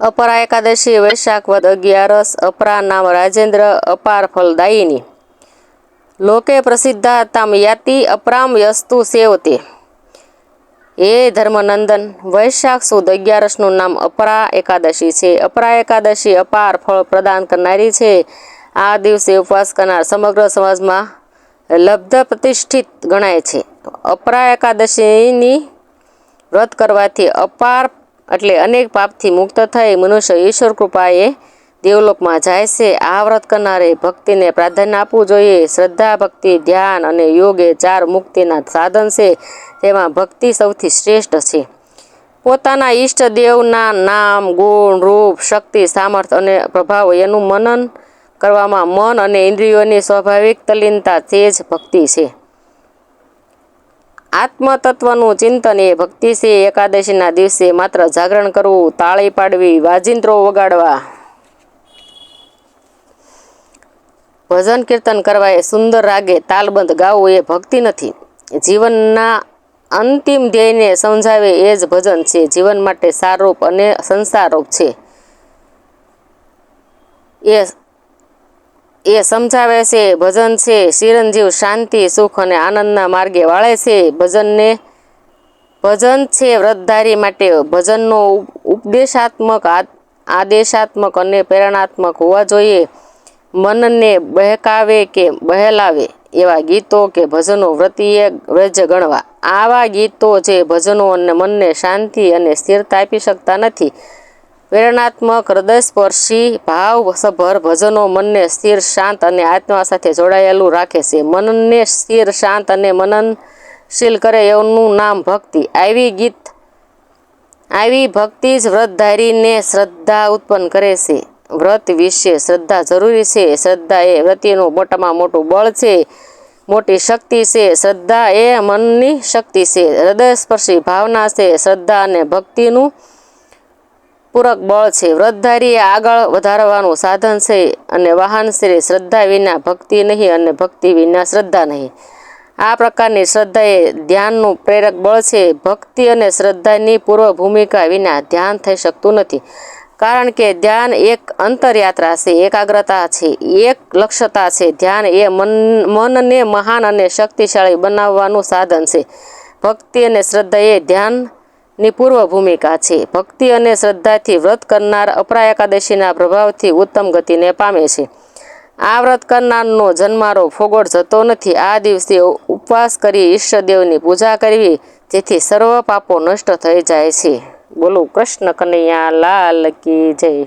अपरा एकादशी वैशाख वद 11 अपरा नाम राजेंद्र अपार फलदायिनी लोके प्रसिद्धा ताम याति अपराम यस्तु सेवते। हे धर्मनंदन, वैशाख सुद 11 नाम अपरा एकादशी છે। अपरा एकादशी अपार फल प्रदान करनारी છે। આ દિવસે ઉપવાસ કરનાર સમગ્ર સમાજમાં લબ્ધ પ્રતિષ્ઠિત ગણાય છે। अपरा એકાદશીની વ્રત કરવાથી અપાર એટલે અનેક પાપથી મુક્ત થઈ મનુષ્ય ઈશ્વર કૃપાએ દેવલોકમાં જાય છે। આ વ્રત કરનારે ભક્તિને પ્રાધાન્ય આપવું જોઈએ। શ્રદ્ધા, ભક્તિ, ધ્યાન અને યોગ એ 4 મુક્તિના સાધન છે। તેમાં ભક્તિ સૌથી શ્રેષ્ઠ છે। પોતાના ઈષ્ટ દેવના નામ, ગુણ, રૂપ, શક્તિ, સામર્થ્ય અને પ્રભાવ એનું મનન કરવામાં મન અને ઇન્દ્રિયોની સ્વાભાવિક તલ્લીનતા તે જ ભક્તિ છે। આત્મતત્વનું ચિંતન એ ભક્તિ છે। એકાદશીના દિવસે માત્ર જાગરણ કરવું, તાળી પાડવી, વાજિંત્રો વગાડવા, ભજન કીર્તન કરવા એ સુંદર રાગે તાલબંધ ગાવું એ ભક્તિ નથી। જીવનના અંતિમ ધ્યેયને સમજાવે એ જ ભજન છે। જીવન માટે સારરૂપ અને સંસારરૂપ છે એ સમજાવે છે ભજન છે। ચિરંજીવ શાંતિ, સુખ અને આનંદના માર્ગે વાળે છે। ભજન છે વ્રતધારી માટે। ભજનનો ઉપદેશાત્મક, આદેશાત્મક અને પ્રેરણાત્મક હોવા જોઈએ। મનને બહેકાવે કે બહેલાવે એવા ગીતો કે ભજનો વ્રતીય વ્રજ ગણવા। આવા ગીતો જે ભજનો અને મનને શાંતિ અને સ્થિરતા આપી શકતા નથી। પ્રેરણાત્મક, હૃદયસ્પર્શી, ભાવસભર ભજનો મનને સ્થિર, શાંત અને આત્મા સાથે જોડાયેલું રાખે છે। મનને સ્થિર, શાંત અને મનનશીલ કરે એનું નામ ભક્તિ। આવી ભક્તિ જ વ્રતધારીને શ્રદ્ધા ઉત્પન્ન કરે છે। વ્રત વિશે શ્રદ્ધા જરૂરી છે। શ્રદ્ધા એ વ્રતીનું મોટામાં મોટું બળ છે, મોટી શક્તિ છે। શ્રદ્ધા એ મનની શક્તિ છે, હૃદયસ્પર્શી ભાવના છે। શ્રદ્ધા અને ભક્તિનું પૂરક બળ છે। વ્રતધારી એ આગળ વધારવાનું સાધન છે અને વાહન છે। શ્રદ્ધા વિના ભક્તિ નહીં અને ભક્તિ વિના શ્રદ્ધા નહીં। આ પ્રકારની શ્રદ્ધા એ ધ્યાનનું પ્રેરક બળ છે। ભક્તિ અને શ્રદ્ધાની પૂર્વ ભૂમિકા વિના ધ્યાન થઈ શકતું નથી, કારણ કે ધ્યાન એક અંતરયાત્રા છે, એકાગ્રતા છે, એક લક્ષ્યતા છે। ધ્યાન એ મનને મહાન અને શક્તિશાળી બનાવવાનું સાધન છે। ભક્તિ અને શ્રદ્ધા એ ધ્યાનની પૂર્વ ભૂમિકા છે। ભક્તિ અને શ્રદ્ધાથી વ્રત કરનાર અપરા એકાદશીના પ્રભાવથી ઉત્તમ ગતિને પામે છે। આ વ્રત કરનારનો જન્મારો ફોગોળ જતો નથી। આ દિવસે ઉપવાસ કરી ઈષ્ટદેવની પૂજા કરવી, જેથી સર્વ પાપો નષ્ટ થઈ જાય છે। બોલો કૃષ્ણ કનૈયા લાલ કી જય।